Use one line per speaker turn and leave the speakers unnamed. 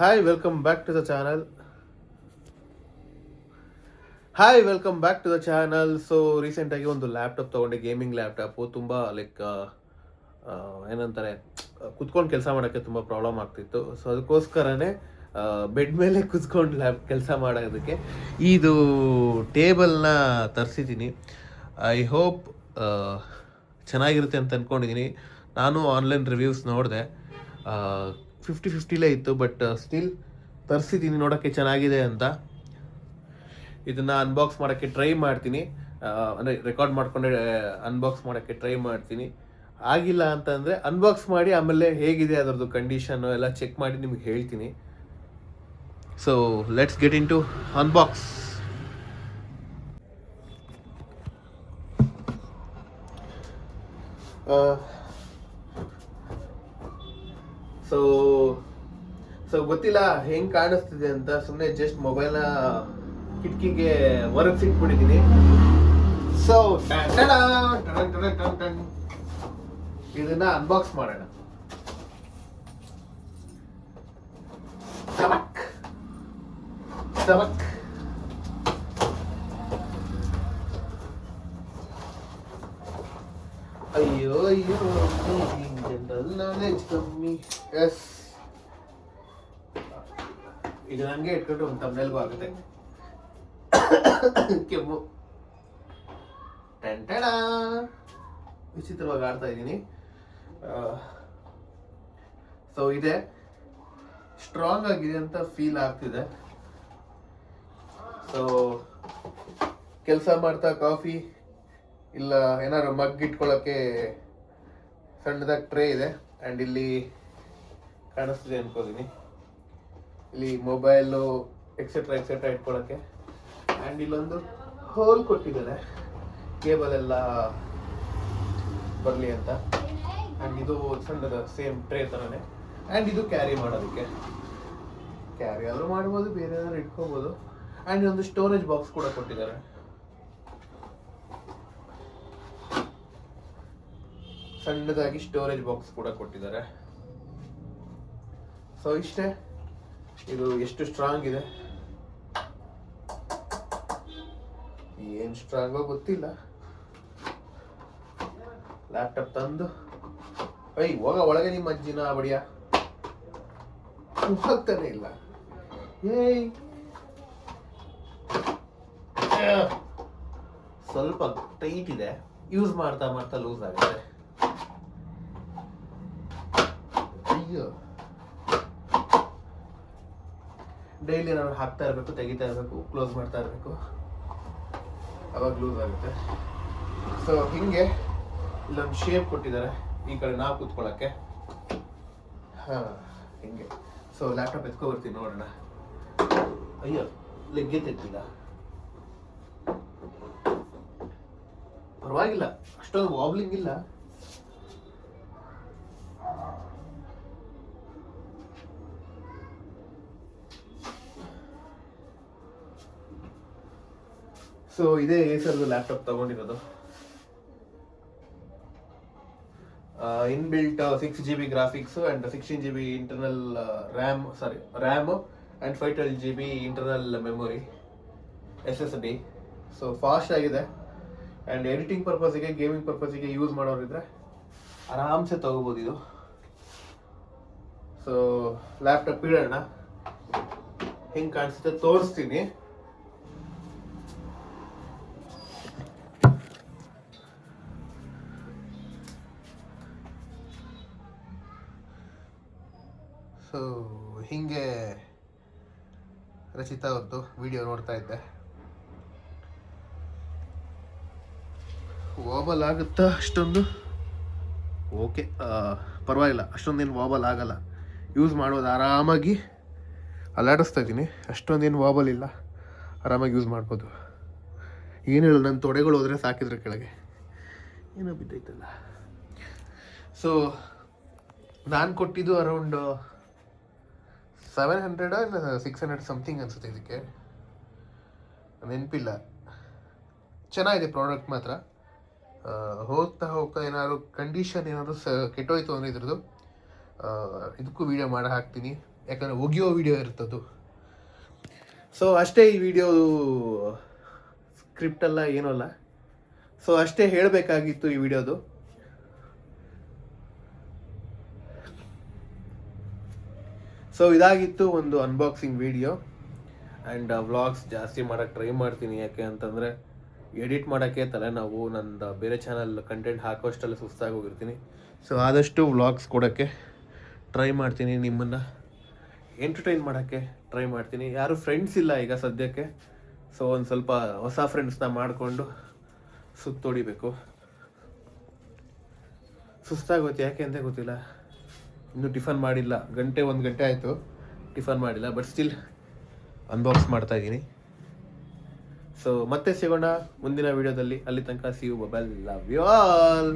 Hi welcome back to the channel. So ರೀಸೆಂಟಾಗಿ ಒಂದು laptop ತೊಗೊಂಡೆ, ಗೇಮಿಂಗ್ ಲ್ಯಾಪ್ಟಾಪು. ತುಂಬ ಏನಂತಾರೆ, ಕುತ್ಕೊಂಡು ಕೆಲಸ ಮಾಡೋಕ್ಕೆ ತುಂಬ ಪ್ರಾಬ್ಲಮ್ ಆಗ್ತಿತ್ತು. ಸೊ ಅದಕ್ಕೋಸ್ಕರನೇ ಬೆಡ್ ಮೇಲೆ ಕುತ್ಕೊಂಡು ಕೆಲಸ ಮಾಡೋದಕ್ಕೆ ಇದು ಟೇಬಲ್ನ ತರಿಸಿದ್ದೀನಿ. ಐ ಹೋಪ್ ಚೆನ್ನಾಗಿರುತ್ತೆ ಅಂತ ಅಂದ್ಕೊಂಡಿದ್ದೀನಿ. ನಾನು ಆನ್ಲೈನ್ ರಿವ್ಯೂಸ್ ನೋಡಿದೆ, 50-50ಲೇ ಇತ್ತು, ಬಟ್ ಸ್ಟಿಲ್ ತರಿಸಿದ್ದೀನಿ ನೋಡೋಕ್ಕೆ ಚೆನ್ನಾಗಿದೆ ಅಂತ. ಇದನ್ನು ಅನ್ಬಾಕ್ಸ್ ಮಾಡೋಕ್ಕೆ ಟ್ರೈ ಮಾಡ್ತೀನಿ, ಅಂದರೆ ರೆಕಾರ್ಡ್ ಮಾಡಿಕೊಂಡೆ ಅನ್ಬಾಕ್ಸ್ ಮಾಡೋಕ್ಕೆ ಟ್ರೈ ಮಾಡ್ತೀನಿ. ಆಗಿಲ್ಲ ಅಂತಂದರೆ ಅನ್ಬಾಕ್ಸ್ ಮಾಡಿ ಆಮೇಲೆ ಹೇಗಿದೆ ಅದರದ್ದು ಕಂಡೀಷನ್ನು ಎಲ್ಲ ಚೆಕ್ ಮಾಡಿ ನಿಮ್ಗೆ ಹೇಳ್ತೀನಿ. So let's get into unbox. So ಗೊತ್ತಿಲ್ಲ ಹೆಂಗೆ ಕಾಣಿಸ್ತಿದೆ ಅಂತ, ಸುಮ್ಮನೆ ಜಸ್ಟ್ ಮೊಬೈಲ್ನ ಕಿಟಕಿಗೆ ಹೊರಗೆ ಸಿಕ್ಬಿಟ್ಟಿದ್ದೀನಿ. ಸೊ ಇದನ್ನ ಅನ್ಬಾಕ್ಸ್ ಮಾಡೋಣ. ಅಯ್ಯೋ ಜನರಲ್ ನಾಲೆಜ್ ಕಮ್ಮಿ. ಎಸ್, ಈಗ ನನಗೆ ಇಟ್ಕೊಂಡು ಒಂದು ತಮ್ಮನೆಲ್ಗೂ ಆಗುತ್ತೆ. ಕೆಮ್ಮು ಟೆಂಟಡ ವಿಚಿತ್ರವಾಗಿ ಆಡ್ತಾ ಇದ್ದೀನಿ. ಸೊ ಇದೆ, ಸ್ಟ್ರಾಂಗ್ ಆಗಿದೆ ಅಂತ ಫೀಲ್ ಆಗ್ತಿದೆ. ಸೊ ಕೆಲಸ ಮಾಡ್ತಾ ಕಾಫಿ ಇಲ್ಲ ಏನಾದ್ರು ಮಗ್ ಇಟ್ಕೊಳ್ಳೋಕ್ಕೆ ಸಣ್ಣದಾಗಿ ಟ್ರೇ ಇದೆ. ಆ್ಯಂಡ್ ಇಲ್ಲಿ ಕಾಣಿಸ್ತಿದೆ ಅನ್ಕೋತೀನಿ, ಇಲ್ಲಿ ಮೊಬೈಲು ಎಕ್ಸೆಟ್ರಾ ಇಟ್ಕೊಳ್ಳೋಕ್ಕೆ. ಆ್ಯಂಡ್ ಇಲ್ಲೊಂದು ಹೋಲ್ ಕೊಟ್ಟಿದ್ದಾರೆ ಕೇಬಲ್ ಎಲ್ಲ ಬರಲಿ ಅಂತ. ಆ್ಯಂಡ್ ಇದು ಸಣ್ಣದ ಸೇಮ್ ಟ್ರೇ ಥರನೇ. ಆ್ಯಂಡ್ ಇದು ಕ್ಯಾರಿ ಮಾಡೋದಕ್ಕೆ, ಕ್ಯಾರಿ ಆದರೂ ಮಾಡ್ಬೋದು, ಬೇರೆ ಏನಾದ್ರು ಇಟ್ಕೋಬೋದು. ಆ್ಯಂಡ್ ಒಂದು ಸ್ಟೋರೇಜ್ ಬಾಕ್ಸ್ ಕೂಡ ಕೊಟ್ಟಿದ್ದಾರೆ. ಸಣ್ಣದಾಗಿ ಸ್ಟೋರೇಜ್ ಬಾಕ್ಸ್ ಕೂಡ ಕೊಟ್ಟಿದ್ದಾರೆ. ಸೊ ಇಷ್ಟೇ. ಇದು ಎಷ್ಟು ಸ್ಟ್ರಾಂಗ್ ಇದೆ, ಏನು ಸ್ಟ್ರಾಂಗೋ ಗೊತ್ತಿಲ್ಲ. ಲ್ಯಾಪ್ಟಾಪ್ ತಂದು ಹೋಗ ಒಳಗೆ ನಿಮ್ಮ ಅಜ್ಜಿನ ಬಡಿಯ ಹೋಗ್ತಾನೆ ಇಲ್ಲ. ಸ್ವಲ್ಪ ಟೈಟ್ ಇದೆ, ಯೂಸ್ ಮಾಡ್ತಾ ಲೂಸ್ ಆಗುತ್ತೆ. ಅಯ್ಯೋ, ಡೈಲಿ ನಾನು ಹಾಕ್ತಾ ಇರಬೇಕು, ತೆಗಿತಾ ಇರಬೇಕು, ಕ್ಲೋಸ್ ಮಾಡ್ತಾ ಇರಬೇಕು, ಅವಾಗ ಲೂಸ್ ಆಗುತ್ತೆ. ಸೊ ಹಿಂಗೆ ಇಲ್ಲೊಂದು ಶೇಪ್ ಕೊಟ್ಟಿದ್ದಾರೆ ಈ ಕಡೆ ನಾವು ಕೂತ್ಕೊಳ್ಳೋಕ್ಕೆ. ಹಿಂಗೆ. ಸೊ ಲ್ಯಾಪ್ಟಾಪ್ ಎತ್ಕೊ ಬರ್ತೀನಿ, ನೋಡೋಣ. ಅಯ್ಯೋ, ಲೆಗ್ಗೆ ತೆಗ್ದಿಲ್ಲ, ಪರವಾಗಿಲ್ಲ, ಅಷ್ಟೊಂದು ವಾಬ್ಲಿಂಗ್ ಇಲ್ಲ. ಸೊ ಇದೇ ಏಸರ್ದು ಲ್ಯಾಪ್ಟಾಪ್ ತಗೊಂಡಿರೋದು. Inbuilt 6GB graphics and 16GB internal RAM and 512GB internal memory SSD. So fast ಆಗಿದೆ. ಆ್ಯಂಡ್ ಎಡಿಟಿಂಗ್ ಪರ್ಪಸ್ಗೆ, ಗೇಮಿಂಗ್ ಪರ್ಪಸ್ಗೆ ಯೂಸ್ ಮಾಡೋರಿದ್ರೆ ಆರಾಮ್ಸೆ ತಗೋಬೋದು ಇದು. ಸೊ ಲ್ಯಾಪ್ಟಾಪ್ ಇಡೋಣ, ಹೆಂಗೆ ಕಾಣಿಸುತ್ತೆ ತೋರಿಸ್ತೀನಿ. ಸೊ ಹೀಗೆ ರಚಿತಾ ಅವ್ರದ್ದು ವಿಡಿಯೋ ನೋಡ್ತಾ ಇದ್ದೆ. ವಾಬಲ್ ಆಗುತ್ತಾ ಅಷ್ಟೊಂದು? ಓಕೆ, ಪರವಾಗಿಲ್ಲ, ಅಷ್ಟೊಂದೇನು ವಾಬಲ್ ಆಗಲ್ಲ. ಯೂಸ್ ಮಾಡೋದು ಆರಾಮಾಗಿ ಅಲ್ಲಾಡಿಸ್ತಾ ಇದ್ದೀನಿ, ಅಷ್ಟೊಂದೇನು ವಾಬಲ್ ಇಲ್ಲ, ಆರಾಮಾಗಿ ಯೂಸ್ ಮಾಡ್ಬೋದು. ಏನು ಹೇಳೋದು, ನನ್ನ ತೊಡೆಗಳು ಹೋದರೆ ಸಾಕಿದ್ರೆ ಕೆಳಗೆ ಏನೋ ಬಿದ್ದೈತಲ್ಲ. ಸೊ ನಾನು ಕೊಟ್ಟಿದ್ದು ಅರೌಂಡ್ 700 ಇಲ್ಲ 600 ಸಮಥಿಂಗ್ ಅನಿಸುತ್ತೆ. ಇದಕ್ಕೆ ನೆನಪಿಲ್ಲ. ಚೆನ್ನಾಗಿದೆ ಪ್ರಾಡಕ್ಟ್ ಮಾತ್ರ. ಹೋಗ್ತಾ ಏನಾದ್ರು ಕಂಡೀಷನ್ ಏನಾದರೂ ಕೆಟ್ಟೋಯ್ತು ಅಂದರೆ ಇದ್ರದ್ದು ಇದಕ್ಕೂ ವೀಡಿಯೋ ಮಾಡಿ ಹಾಕ್ತೀನಿ. ಯಾಕಂದರೆ ಒಗೆಯೋ ವಿಡಿಯೋ ಇರ್ತದ್ದು. ಸೊ ಅಷ್ಟೇ, ಈ ವಿಡಿಯೋ ಸ್ಕ್ರಿಪ್ಟೆಲ್ಲ ಏನೂ ಅಲ್ಲ. ಸೊ ಅಷ್ಟೇ ಹೇಳಬೇಕಾಗಿತ್ತು ಈ ವಿಡಿಯೋದು. ಸೊ ಇದಾಗಿತ್ತು ಒಂದು ಅನ್ಬಾಕ್ಸಿಂಗ್ ವಿಡಿಯೋ. ಆ್ಯಂಡ್ ವ್ಲಾಗ್ಸ್ ಜಾಸ್ತಿ ಮಾಡೋಕ್ಕೆ ಟ್ರೈ ಮಾಡ್ತೀನಿ. ಯಾಕೆ ಅಂತಂದರೆ ಎಡಿಟ್ ಮಾಡೋಕ್ಕೆ ತಲೆನೋವು. ನಂದು ಬೇರೆ ಚಾನಲ್ ಕಂಟೆಂಟ್ ಹಾಕೋಷ್ಟೆಲ್ಲ ಸುಸ್ತಾಗಿ ಹೋಗಿರ್ತೀನಿ. ಸೊ ಆದಷ್ಟು ವ್ಲಾಗ್ಸ್ ಕೊಡೋಕ್ಕೆ ಟ್ರೈ ಮಾಡ್ತೀನಿ, ನಿಮ್ಮನ್ನು ಎಂಟರ್ಟೈನ್ ಮಾಡೋಕ್ಕೆ ಟ್ರೈ ಮಾಡ್ತೀನಿ. ಯಾರೂ ಫ್ರೆಂಡ್ಸ್ ಇಲ್ಲ ಈಗ ಸದ್ಯಕ್ಕೆ. ಸೊ ಒಂದು ಸ್ವಲ್ಪ ಹೊಸ ಫ್ರೆಂಡ್ಸ್ನ ಮಾಡಿಕೊಂಡು ಸುತ್ತೋಡಿಬೇಕು. ಸುಸ್ತಾಗೋಯ್ತು, ಯಾಕೆ ಅಂತ ಗೊತ್ತಿಲ್ಲ. ಇನ್ನೂ ಟಿಫನ್ ಮಾಡಿಲ್ಲ, 1 ಗಂಟೆ ಆಯಿತು ಟಿಫನ್ ಮಾಡಿಲ್ಲ. ಬಟ್ ಸ್ಟಿಲ್ ಅನ್ಬಾಕ್ಸ್ ಮಾಡ್ತಾಯಿದ್ದೀನಿ. ಸೊ ಮತ್ತೆ ಸಿಗೋಣ ಮುಂದಿನ ವಿಡಿಯೋದಲ್ಲಿ. ಅಲ್ಲಿ ತನಕ see you, bye, love you all.